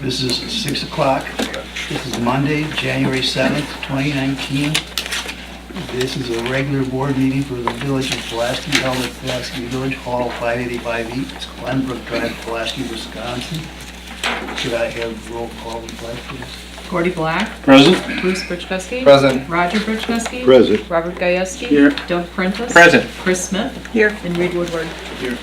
This is 6 o'clock. This is Monday, January 7th, 2019. This is a regular board meeting for the Village of Pulaski, held at Pulaski Village Hall, 585 East Glenbrook Drive, Pulaski, Wisconsin. Could I have roll call and pledge, please? Gordy Black. Present. Bruce Birchkowski. Present. Roger Birchkowski. Present. Robert Gajewski. Here. Doug Prentice. Present. Chris Smith. Here. And Reed Woodward. Here.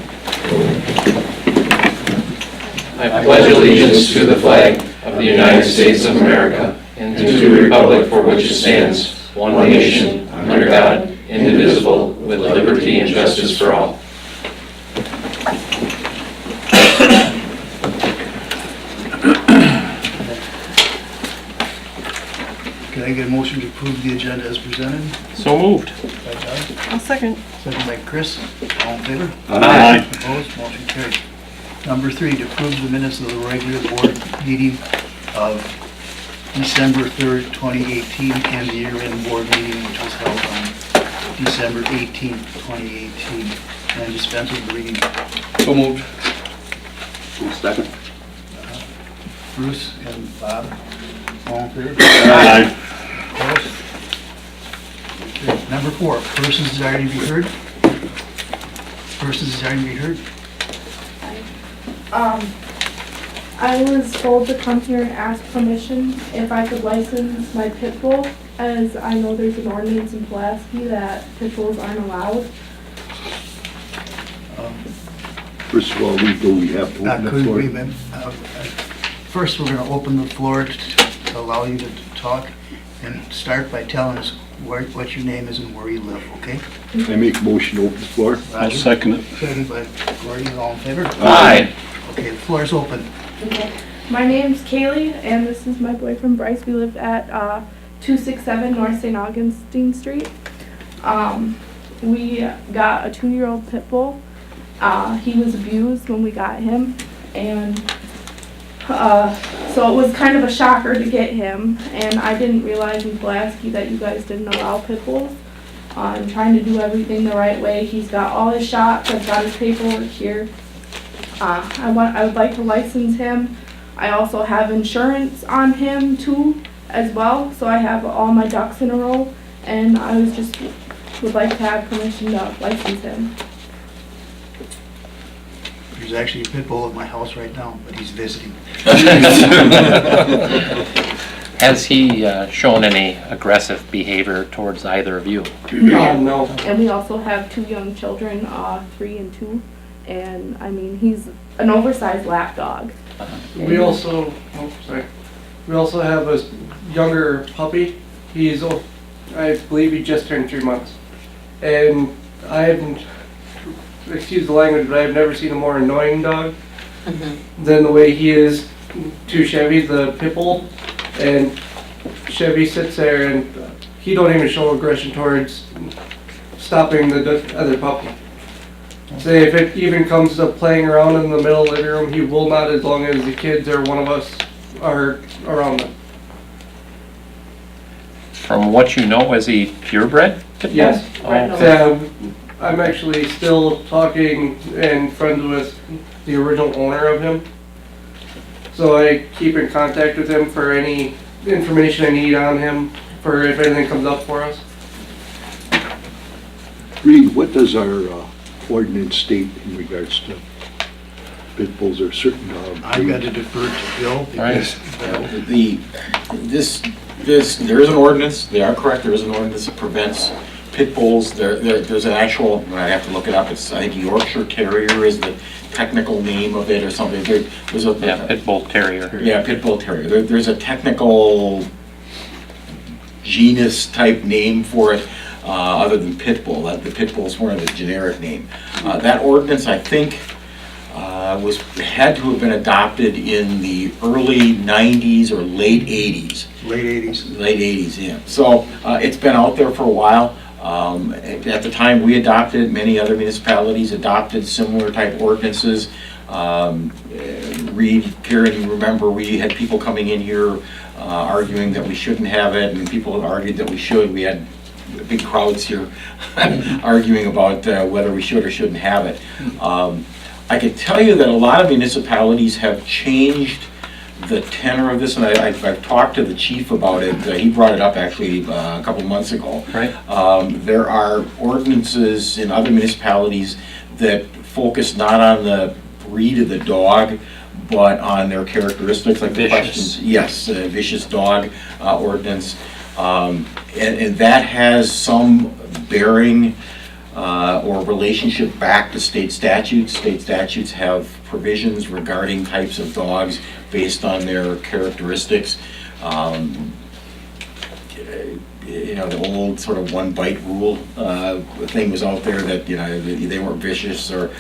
I pledge allegiance to the flag of the United States of America and to the republic for which it stands, one nation, under God, indivisible, with liberty and justice for all. Can I get a motion to approve the agenda as presented? So moved. By Doug, I'll second. second by Chris. All in favor? Aye. Opposed? Motion carried. Number 3, to approve the minutes of the regular board meeting of December 3rd, 2018, and the year-end board meeting, which was held on December 18th, 2018. And dispense with the reading. So moved. Second. Bruce and Bob, all in favor? Aye. Opposed? Okay. Number 4, persons desiring to be heard. Persons desiring to be heard. I was told to come here and ask permission if I could license my pit bull, as I know there's an ordinance in Pulaski that pit bulls aren't allowed. First of all, we have to open the Could floor. we, first, we're going to open the floor to allow you to talk, and start by telling us what your name is and where you live, okay? I make a motion to open the floor. I'll Roger? second it. Second by Gordy, all in favor? Aye. Okay, the floor is open. Okay. My name's Kaylee, and this is my boyfriend Bryce. We live at 267 North St. Augustine Street. We got a 2-year-old pit bull. He was abused when we got him, and so it was kind of a shocker to get him, and I didn't realize in Pulaski that you guys didn't allow pit bulls. I'm trying to do everything the right way. He's got all his shots. I've got his paperwork here. I would like to license him. I also have insurance on him too, as well, so I have all my ducks in a row, and I would like to have permission to license him. There's actually a pit bull at my house right now, but he's visiting. Has he shown any aggressive behavior towards either of you? No. And we also have 2 young children, 3 and 2, and I mean, he's an oversized lap dog. We also, we also have a younger puppy. He's, I believe he just turned 3 months. And I haven't, excuse the language, but I've never seen a more annoying dog than the way he is to Chevy, the pit bull. And Chevy sits there and he don't even show aggression towards stopping the other puppy. Say if it even comes to playing around in the middle of the living room, he will not, as long as the kids or one of us are around them. From what you know, is he purebred? pit bull? Yes. Oh, I'm actually still talking and friends with the original owner of him. So I keep in contact with him for any information I need on him, for if anything comes up for us. Reed, what does our ordinance state in regards to pit bulls or certain dogs? I've got to defer to Bill because There is an ordinance, they are correct, there is an ordinance that prevents pit bulls. There's an actual, I have to look it up, it's, I think Yorkshire Terrier is the technical name of it or something. There's a pit bull terrier. Yeah, pit bull terrier. There's a technical genus type name for it, other than pit bull. The pit bull is more of a generic name. That ordinance, I think, had to have been adopted in the early 90s or late 80s. late 80s. Late 80s, yeah. So it's been out there for a while. At the time we adopted, many other municipalities adopted similar type ordinances. Reed, Karen, you remember we had people coming in here arguing that we shouldn't have it, and people argued that we should. We had big crowds here arguing about whether we should or shouldn't have it. I can tell you that a lot of municipalities have changed the tenor of this, and I've talked to the chief about it. He brought it up actually a couple months ago. Right. There are ordinances in other municipalities that focus not on the breed of the dog, but on their characteristics, like the Vicious. questions. Yes, vicious dog ordinance, and that has some bearing or relationship back to state statutes. State statutes have provisions regarding types of dogs based on their characteristics. You know, the old sort of one bite rule thing was out there that, you know, they weren't vicious or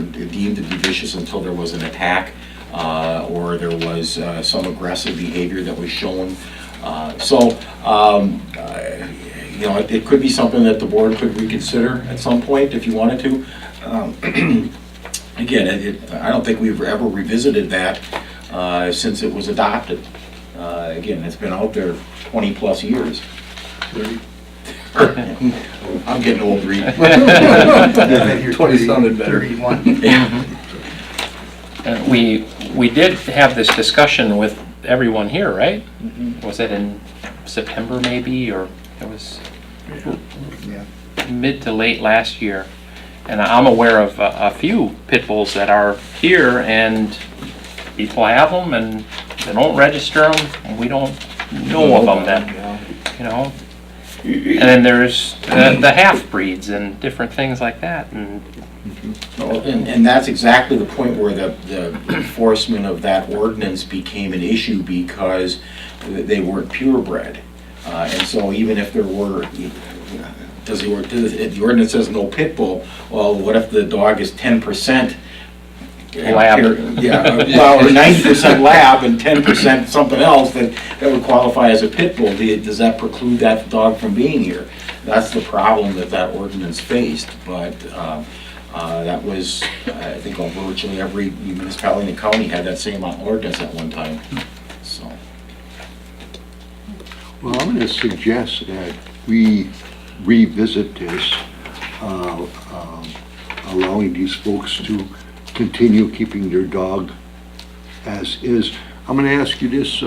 deemed to be vicious until there was an attack or there was some aggressive behavior that was shown. You know, it could be something that the board could reconsider at some point if you wanted to. Again, I don't think we've ever revisited that since it was adopted. Again, it's been out there 20 plus years. 30. I'm getting old, Reed. 20 sounded better. 31. We did have this discussion with everyone here, right? Was it in September maybe, or it was Yeah. mid to late last year? And I'm aware of a few pit bulls that are here and people have them and they don't register them and we don't know of them then, you know? And then there's the half-breeds and different things like that. And that's exactly the point where the enforcement of that ordinance became an issue because they weren't purebred. And so even if there were, the ordinance says no pit bull, well, what if the dog is 10% Lab. Yeah, well, or 90% lab and 10% something else that would qualify as a pit bull? Does that preclude that dog from being here? That's the problem that ordinance faced, but that was, I think, on virtually every municipality in the county had that same ordinance at one time, so. Well, I'm going to suggest that we revisit this, allowing these folks to continue keeping their dog as is. I'm going to ask you this,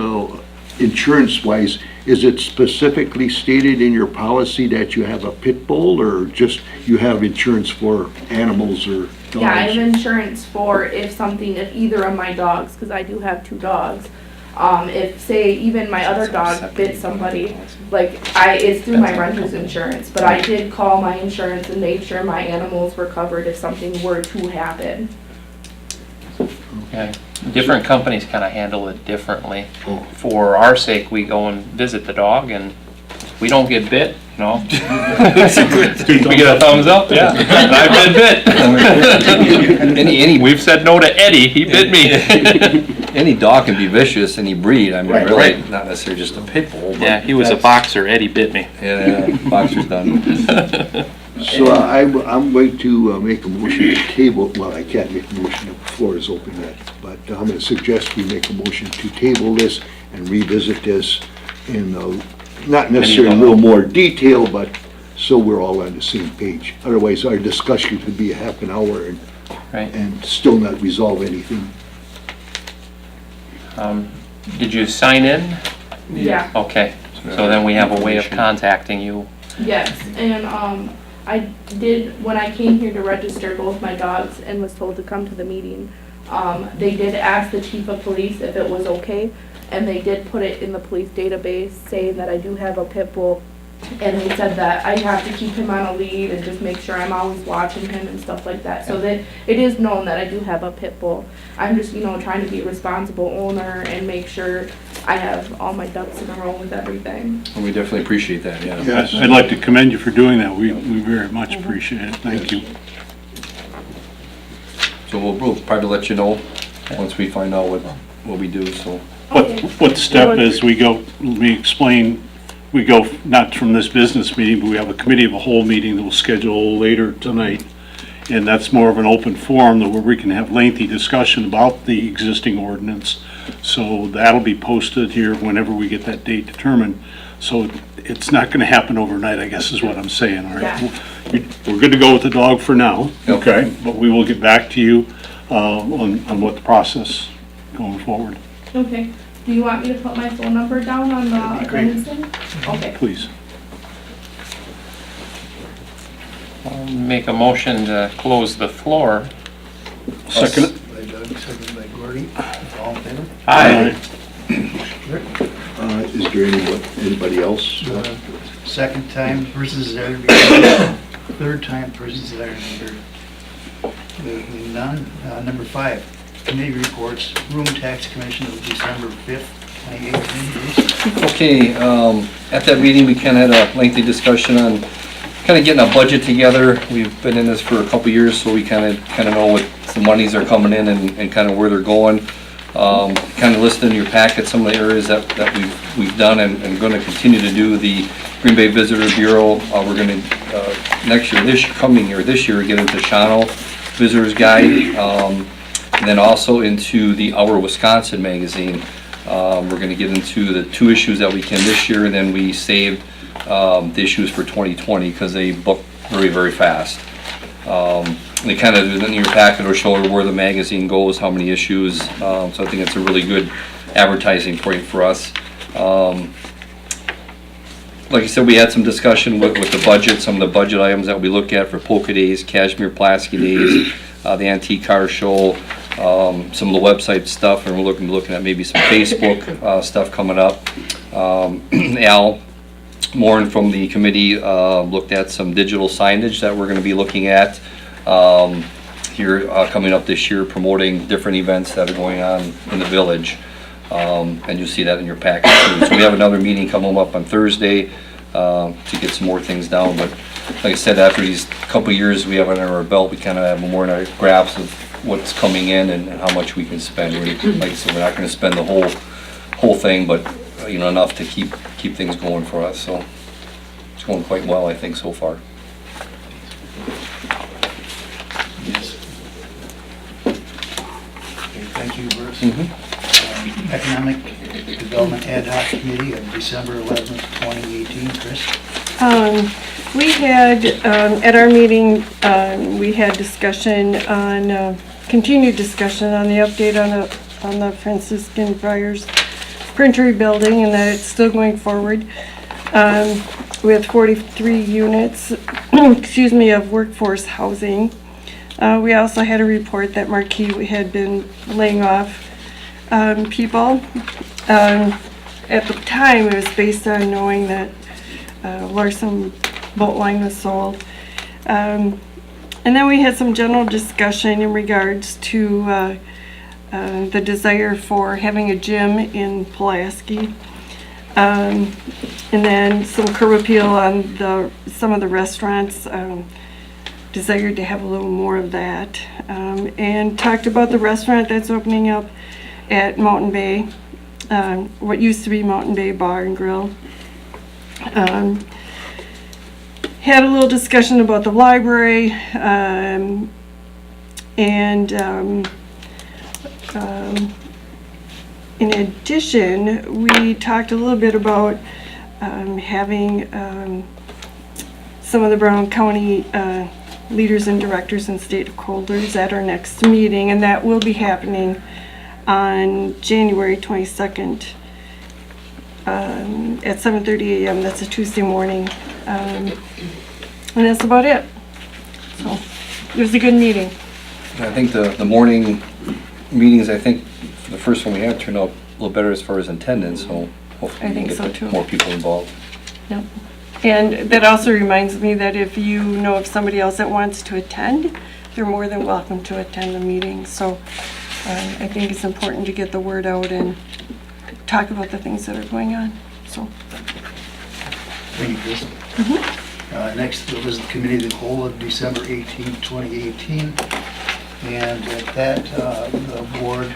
insurance-wise, is it specifically stated in your policy that you have a pit bull, or just you have insurance for animals or dogs? Yeah, I have insurance for if either of my dogs, because I do have 2 dogs. If, say, even my other dog bit somebody, like, it's through my renter's insurance, but I did call my insurance and make sure my animals were covered if something were to happen. Yeah, different companies kind of handle it differently. For our sake, we go and visit the dog and we don't get bit, no. We get a thumbs up, yeah. I've been bit. We've said no to Eddie, he bit me. Any dog can be vicious, any breed, I mean, Right, really, right. not necessarily just a pit bull. but Yeah, he was a that's- boxer, Eddie bit me. Yeah, boxer's done. So I'm going to make a motion to table, well, I can't make a motion, the floor is open yet, but I'm going to suggest we make a motion to table this and revisit this in, not necessarily a little more detail, but so we're all on the same page. Otherwise, our discussion could be a half an hour Right. and still not resolve anything. Did you sign in? Yeah, Okay, so then we have a way of contacting you. yes, and, I did, when I came here to register both my dogs and was told to come to the meeting, they did ask the chief of police if it was okay, and they did put it in the police database saying that I do have a pit bull, and they said that I have to keep him on a lead and just make sure I'm always watching him and stuff like that, so that it is known that I do have a pit bull. I'm just, trying to be a responsible owner and make sure I have all my ducks in a row with everything. And we definitely appreciate that, yeah. Yes. I'd like to commend you for doing that. We very much appreciate it. Thank you. So we'll probably let you know once we find out what we do, so. What the step is, let me explain, we go not from this business meeting, but we have a committee of a whole meeting that we'll schedule later tonight. And that's more of an open forum where we can have lengthy discussion about the existing ordinance. So that'll be posted here whenever we get that date determined. So it's not gonna happen overnight, I guess is what I'm saying, all right? We're good to go with the dog for now, okay? But we will get back to you on what the process going forward. Okay, do you want me to put my phone number down on the That'd be great. attendance thing? Okay. Please. I'll make a motion to close the floor. Second. By Doug, second by Gordy. All in favor? Aye. Is there anybody else? The second time versus there, third time versus there. None. Number 5, committee reports, room tax commission of December 5th, 2018. Okay, at that meeting, we kind of had a lengthy discussion on kind of getting a budget together. We've been in this for a couple years, so we kind of know what the monies are coming in and kind of where they're going. Kind of listed in your packet some of the areas that we've done and going to continue to do. The Green Bay Visitor Bureau, we're going to this year get into Shawano Visitor's Guide, and then also into the Our Wisconsin magazine. We're going to get into the 2 issues that we can this year, and then we saved the issues for 2020 because they book very, very fast. They kind of, in your packet, will show where the magazine goes, how many issues, so I think it's a really good advertising point for us. Like I said, we had some discussion with the budget, some of the budget items that we look at for Polka Days, Kashmir Pulaski Days, the Antique Car Show, some of the website stuff, and we're looking at maybe some Facebook stuff coming up. Al Morin from the committee looked at some digital signage that we're going to be looking at here coming up this year, promoting different events that are going on in the village. And you'll see that in your package too. So we have another meeting coming up on Thursday to get some more things down. But like I said, after these couple of years we have under our belt, we kind of have more in our grasp of what's coming in and how much we can spend. Like I said, we're not going to spend the whole thing, but enough to keep things going for us. So it's going quite well, I think, so far. Yes. Okay, thank you, Bruce. Economic Development Ad Hoc Committee of December 11th, 2018. Chris? We had, at our meeting, we had discussion on, continued discussion on the update on the Franciscan Friars printer rebuilding, and that it's still going forward with 43 units, excuse me, of workforce housing. We also had a report that Marquis had been laying off people. At the time, it was based on knowing that Larson boat line was sold. And then we had some general discussion in regards to the desire for having a gym in Pulaski. And then some curb appeal on some of the restaurants desired to have a little more of that. And talked about the restaurant that's opening up at Mountain Bay, what used to be Mountain Bay Bar and Grill. Had a little discussion about the library, and in addition, we talked a little bit about having some of the Brown County leaders and directors and stakeholders at our next meeting, and that will be happening on January 22nd at 7:30 a.m. That's a Tuesday morning. And that's about it. So it was a good meeting. I think the morning meetings, I think the first one we had turned out a little better as far as attendance, so hopefully we can I think so, get too. more people involved. Yep. And that also reminds me that if you know of somebody else that wants to attend, they're more than welcome to attend the meeting. So I think it's important to get the word out and talk about the things that are going on. So. Thank you, Chris. Next was the Committee of the Whole of December 18th, 2018. And at that, the board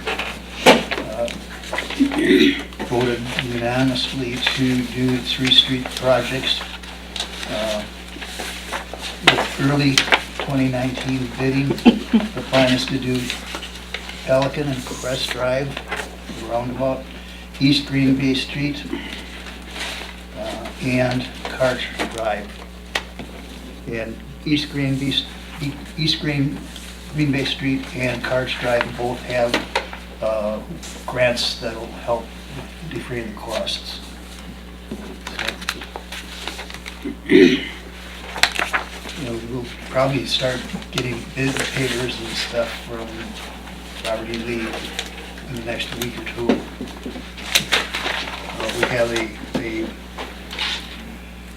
voted unanimously to do 3 street projects. With early 2019 bidding, the plan is to do Pelican and Crest Drive, roundabout, East Green Bay Street, and Cart Drive. And East Green Bay Street and Cart Drive both have grants that'll help defray the costs. We'll probably start getting bid papers and stuff from Robert E. Lee in the next week or two. We have a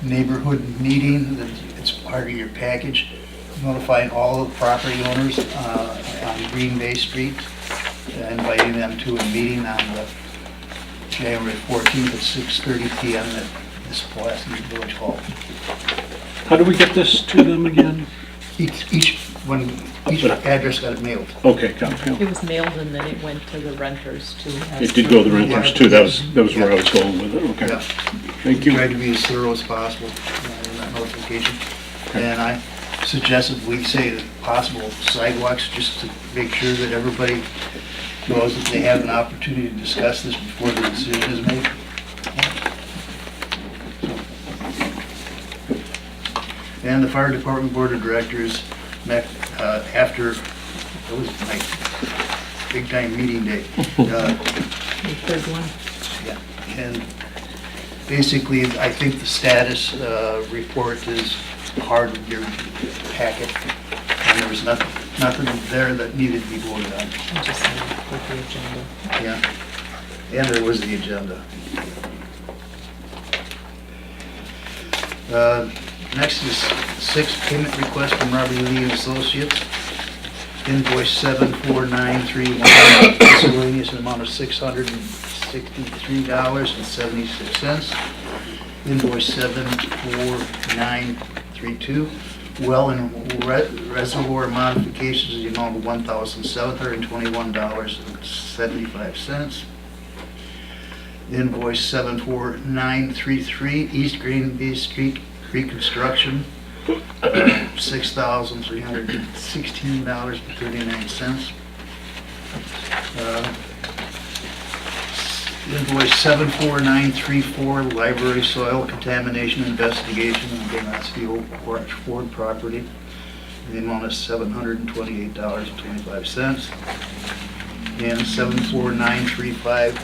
neighborhood meeting, it's part of your package, notifying all the property owners on Green Bay Street, inviting them to a meeting on the January 14th at 6:30 PM at this Pulaski Village Hall. How do we get this to them again? Each address got it mailed. Okay, got it. It was mailed and then it went to the renters too. It did go to the renters too, that was where I was going with it, okay. Yeah. Thank you. Tried to be as thorough as possible in that notification. And I suggested we say that possible sidewalks, just to make sure that everybody knows that they have an opportunity to discuss this before the decision is made. And the fire department board of directors met after, it was my big time meeting day. The third one. Yeah, and basically, I think the status report is part of your packet, and there was nothing there that needed to be voted on. I'm just saying with the agenda. Yeah, and there was the agenda. Next is 6 payment request from Robert E. Lee and Associates. Invoice 74931, miscellaneous in the amount of $663.76. Invoice 74932, well and reservoir modifications in the amount of $1,721.75. Invoice 74933, East Green Bay Street reconstruction, $6,316.39. Invoice 74934, library soil contamination investigation, again, that's the old Porch Ford property, in the amount of $728.25. And 74935,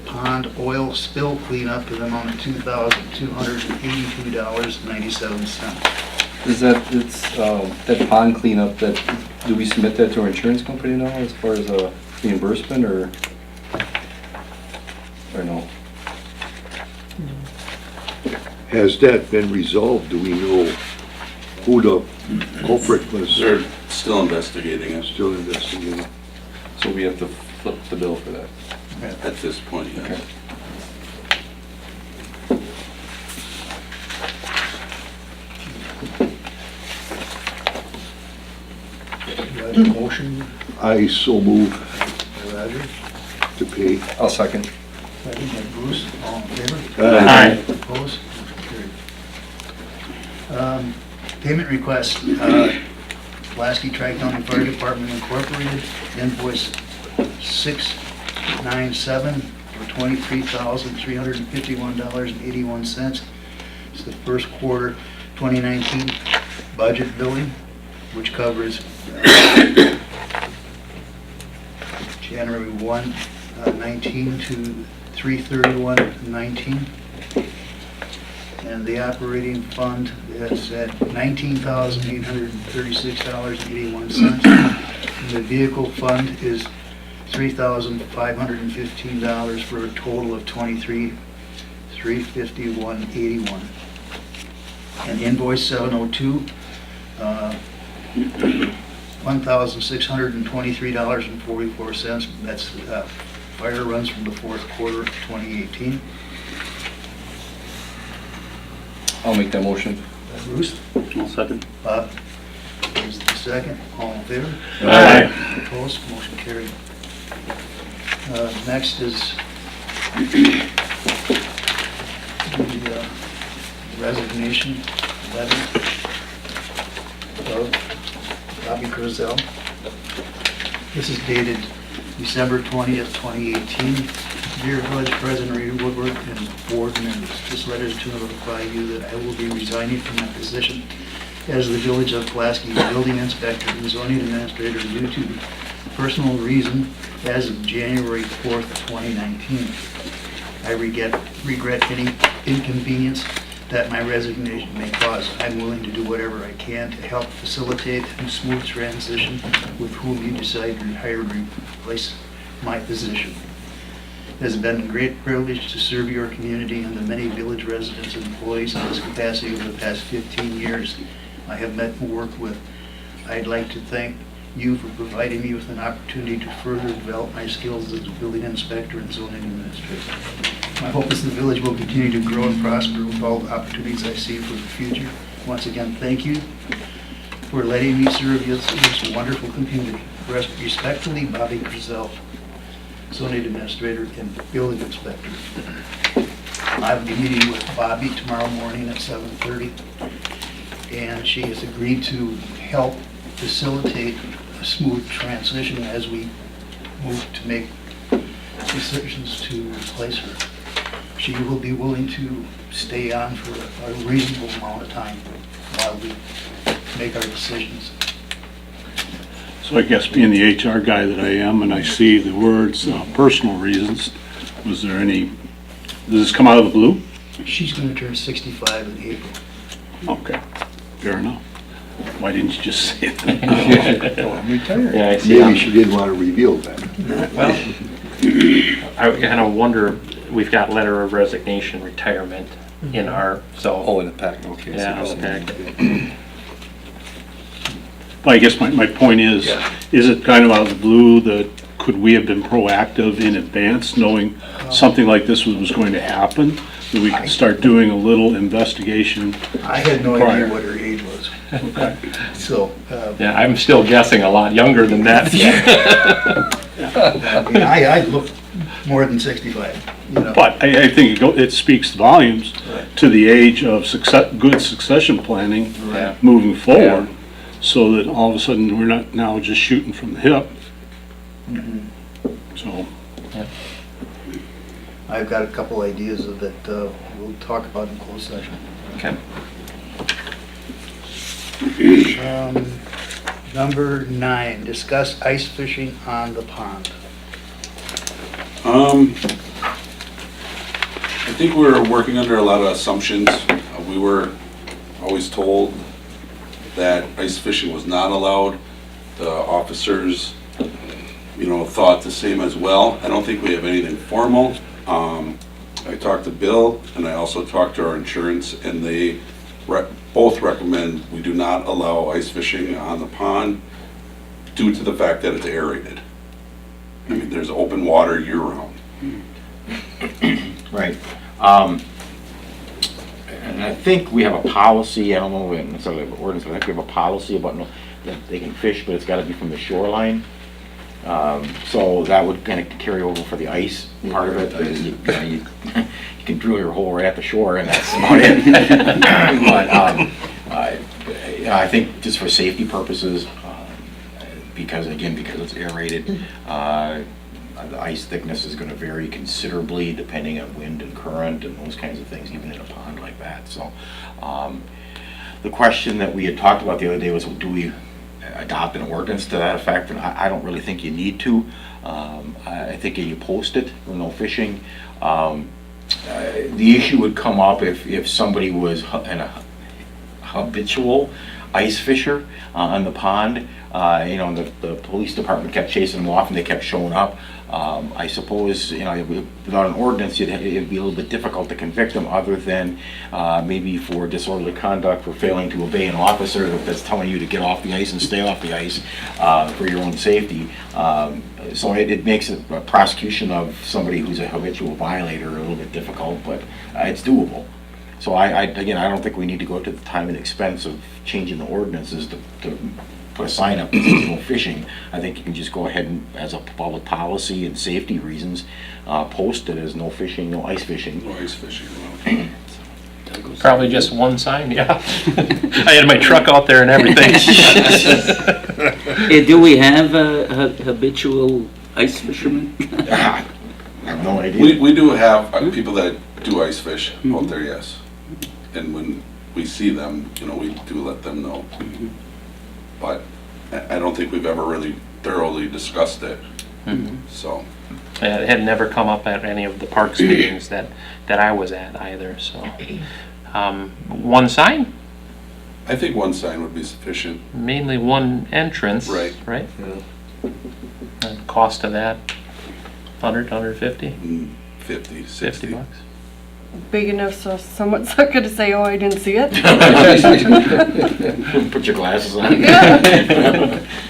pond oil spill cleanup in the amount of $2,282.97. Is that pond cleanup, do we submit that to our insurance company now as far as reimbursement or no? Has that been resolved? Do we know who the culprit was? They're still investigating it Still investigating. So we have to flip the bill for that. at this point, yes. Okay. Do I have a motion I so move by Roger, to pay. I'll second. second by Bruce, all in favor? Aye. Opposed? Motion carried. Payment request, Pulaski Tri-County Fire Department Incorporated, invoice 697 for $23,351.81. It's the first quarter 2019 budget billing, which covers January 1, 19 to 3/31/19. And the operating fund is at $19,836.81. The vehicle fund is $3,515 for a total of $23,351.81. And invoice 702, $1,623.44. That's fire runs from the fourth quarter of 2018. I'll make that motion. Bruce? I'll second. Bob? Is the second. All in favor? Aye. Opposed? Motion carried. Next is the resignation letter of Bobby Crozell. This is dated December 20th, 2018. Dear Village President Rita Woodward and board members, this letter is to notify you that I will be resigning from my position as the Village of Pulaski Building Inspector and Zoning Administrator due to personal reason as of January 4th, 2019. I regret any inconvenience that my resignation may cause. I'm willing to do whatever I can to help facilitate a smooth transition with whom you decide to hire to replace my position. It has been a great privilege to serve your community and the many village residents and employees in this capacity over the past 15 years I have met and worked with. I'd like to thank you for providing me with an opportunity to further develop my skills as a building inspector and zoning administrator. My hope is the village will continue to grow and prosper with all the opportunities I see for the future. Once again, thank you for letting me serve this wonderful community. Respectfully, Bobby Griselle, zoning administrator and building inspector. I will be meeting with Bobby tomorrow morning at 7:30, and she has agreed to help facilitate a smooth transition as we move to make decisions to replace her. She will be willing to stay on for a reasonable amount of time while we make our decisions. So I guess being the HR guy that I am, and I see the words personal reasons, was there any, does this come out of the blue? She's going to turn 65 in April. Okay, fair enough. Why didn't you just say that? Oh, I'm retired. Yeah, I see. Maybe she didn't want to reveal that. Well, I kind of wonder, we've got letter of resignation, retirement in our, so. Oh, in the pack, okay. Yeah, So in you're the saying- packet. Well, I guess my point is it kind of out of the blue that could we have been proactive in advance, knowing something like this was going to happen? That we could start doing a little investigation? I had no Prior. idea what her age was. So, Yeah, I'm still guessing a lot younger than that. I look more than 65, you know. But I think it speaks volumes to the age of good succession planning Yeah. moving forward, so that all of a sudden we're not now just shooting from the hip. So, I've got a couple ideas that we'll talk about in closed session. Okay. Number 9, discuss ice fishing on the pond. I think we were working under a lot of assumptions. We were always told that ice fishing was not allowed. The officers, thought the same as well. I don't think we have anything formal. I talked to Bill, and I also talked to our insurance, and they both recommend we do not allow ice fishing on the pond due to the fact that it's aerated. I mean, there's open water year-round. Right. And I think we have a policy, I don't know necessarily an ordinance, but I think we have a policy about that they can fish, but it's got to be from the shoreline. So that would kind of carry over for the ice part of it. You can drill your hole right at the shore, and that's about it. But I think just for safety purposes, because it's aerated, the ice thickness is going to vary considerably depending on wind and current and those kinds of things, even in a pond like that. So the question that we had talked about the other day was, do we adopt an ordinance to that effect? And I don't really think you need to. I think you post it with no fishing. The issue would come up if somebody was a habitual ice fisher on the pond. And the police department kept chasing them off and they kept showing up. I suppose, without an ordinance, it'd be a little bit difficult to convict them, other than maybe for disorderly conduct, for failing to obey an officer that's telling you to get off the ice and stay off the ice for your own safety. So it makes a prosecution of somebody who's a habitual violator a little bit difficult, but it's doable. So again, I don't think we need to go to the time and expense of changing the ordinances to put a sign up that says no fishing. I think you can just go ahead and, as a public policy and safety reasons, post it as no fishing, no ice fishing. No ice fishing. Probably just one sign, yeah. I had my truck out there and everything. Do we have habitual ice fishermen? I have no idea. We do have people that do ice fish out there, yes. And when we see them, we do let them know. But I don't think we've ever really thoroughly discussed it, so. It had never come up at any of the parks meetings that I was at either, so. One sign, I think one sign would be sufficient. mainly one entrance. Right. Right? And cost of that, 150, 50, 50 60. bucks. Big enough so someone's not gonna say, oh, I didn't see it. Put your glasses on.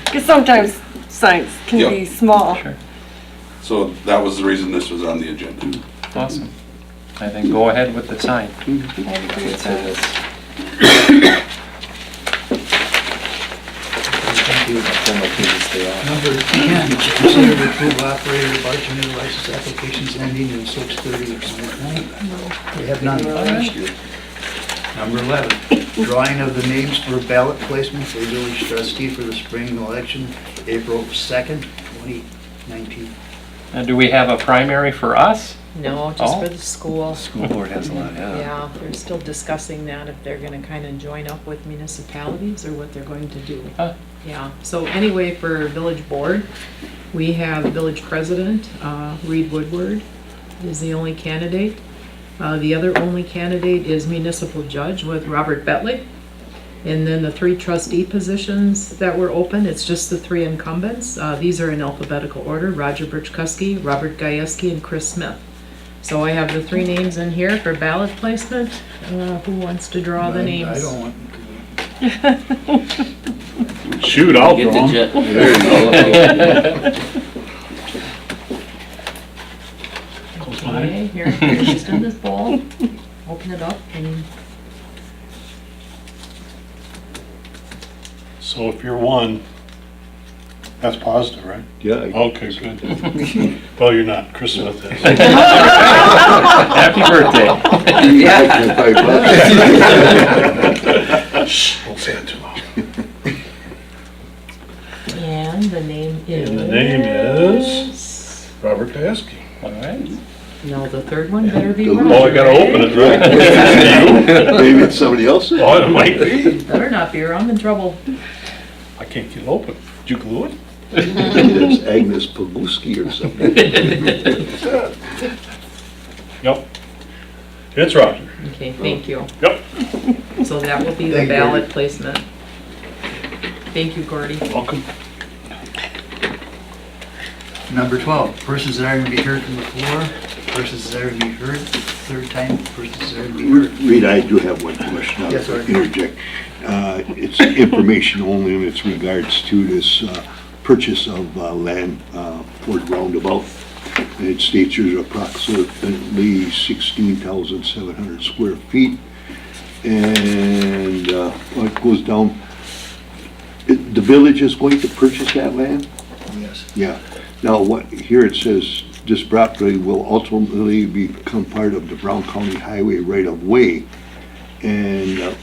Because sometimes signs can Yep. be small. Sure. So that was the reason this was on the agenda. Awesome. I think go ahead with the sign. I agree with that. Number 10, consider to approve operator bartender license applications ending in 6:30 tonight. We have none. Number 11, drawing of the names for ballot placement for village trustee for the spring election, April 2nd, 2019. Do we have a primary for us? No, just Oh. for the school. School board has a lot, yeah. Yeah, they're still discussing that, if they're gonna kind of join up with municipalities or what they're going to do. Huh. Yeah, so anyway, for village board, we have village president, Reed Woodward is the only candidate. The other only candidate is municipal judge with Robert Bentley. And then the 3 trustee positions that were open, it's just the 3 incumbents. These are in alphabetical order, Roger Birchkuski, Robert Gajewski, and Chris Smith. So I have the 3 names in here for ballot placement. Who wants to draw the names? I don't want to. Shoot, I'll Get draw the 'em. jet. There you go. Okay, here, just in this bowl. Open it up and So if you're one, that's positive, right? Yeah. Okay, good. Well, you're not, Chris Smith is. Happy birthday. Shh, don't say it too loud. And the name is? And the name is Robert Gajewski. All right. No, the third one better be Oh, Roger. Oh, I gotta open it, right? Maybe it's somebody else's? Oh, it might be. Better not be, or I'm in trouble. I can't get it open. Did you glue it? It's Agnes Pulaski or something. Yep. It's Roger. Okay, thank you. Yep. So that will be the Thank you. ballot placement. Thank you, Gordy. Welcome. Number 12, persons that are to be heard from the floor, persons that are to be heard, third time, persons that are to be heard. Reed, I do have one question. I'll Yes, sir. interject. It's information only, and it's regards to this purchase of land for the roundabout. And it states there's approximately 16,700 square feet. And well, it goes down, the village is going to purchase that land? Yes. Yeah. Now, what, here it says, this property will ultimately become part of the Brown County Highway right-of-way. And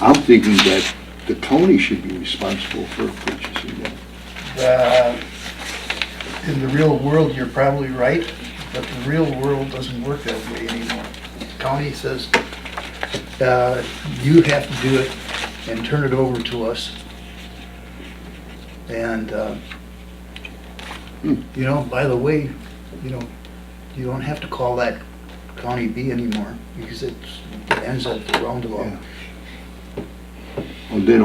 I'm thinking that the county should be responsible for purchasing that. In the real world, you're probably right, but the real world doesn't work that way anymore. County says, you have to do it and turn it over to us. And, you know, by the way, you know, you don't have to call that County B anymore because it ends at the roundabout. Yeah. Well, then